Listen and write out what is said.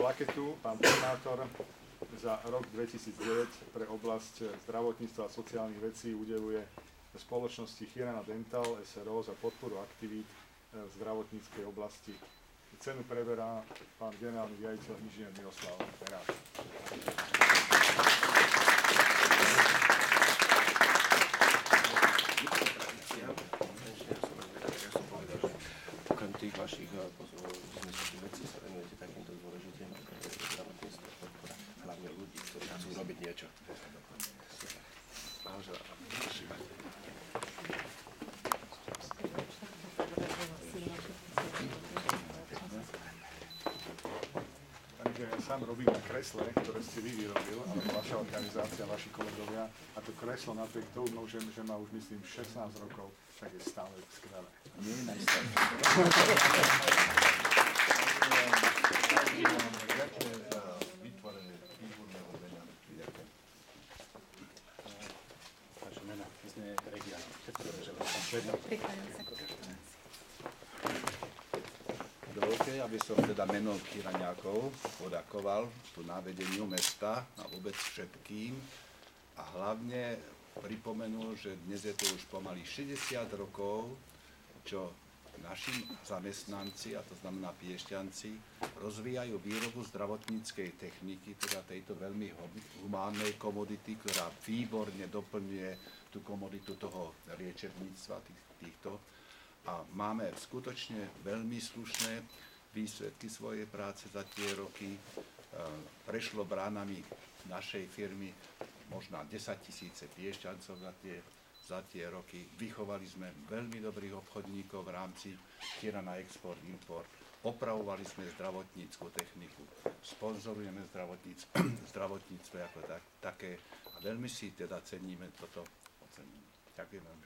plaketu pán primátor za rok 2009 pre oblasť zdravotníctva a sociálnych vecí udeľuje spoločnosti Chirana Dental SRO za podporu aktivít v zdravotníckej oblasti. Cenu preberá pán generálny riaditeľ inžinier Miroslav Beráš. Okrem tých vašich biznesových vecí sa venujete takýmto dôležitým zdravotníctvom, podpora hlavne ľudí, ktorí chcú robiť niečo. Takže ja sám robím na kresle, ktoré ste vy vyrobil, alebo vaša organizácia, vaši kolegovia. A to kreslo napriek tomu, že má už myslím 16 rokov, tak je stále skvelé. Nie je najstaršie. Ďakujem za vytvorenie výborného mena. Ďakujem. Vaše mena, my sme regionálne. Všetko, že vás tam všetko. Dovolte, aby som teda meno Chiraňákov poďakoval tu na vedeniu mesta a vôbec všetkým a hlavne pripomenul, že dnes je to už pomaly 60 rokov, čo naši zamestnanci, a to znamená Piešťanci, rozvíjajú výrobu zdravotníckej techniky, teda tejto veľmi humánnej komodity, ktorá výborne doplňuje tú komoditu toho liečebníctva týchto. A máme skutočne veľmi slušné výsledky svojej práce za tie roky. Prešlo bránami našej firmy možno 10 000 Piešťancov za tie roky. Vychovali sme veľmi dobrých obchodníkov v rámci Chirana Export Import. Opravovali sme zdravotnícku techniku. Sponzorujeme zdravotníctve ako také. A veľmi si teda ceníme toto ocenenie. Ďakujem veľmi.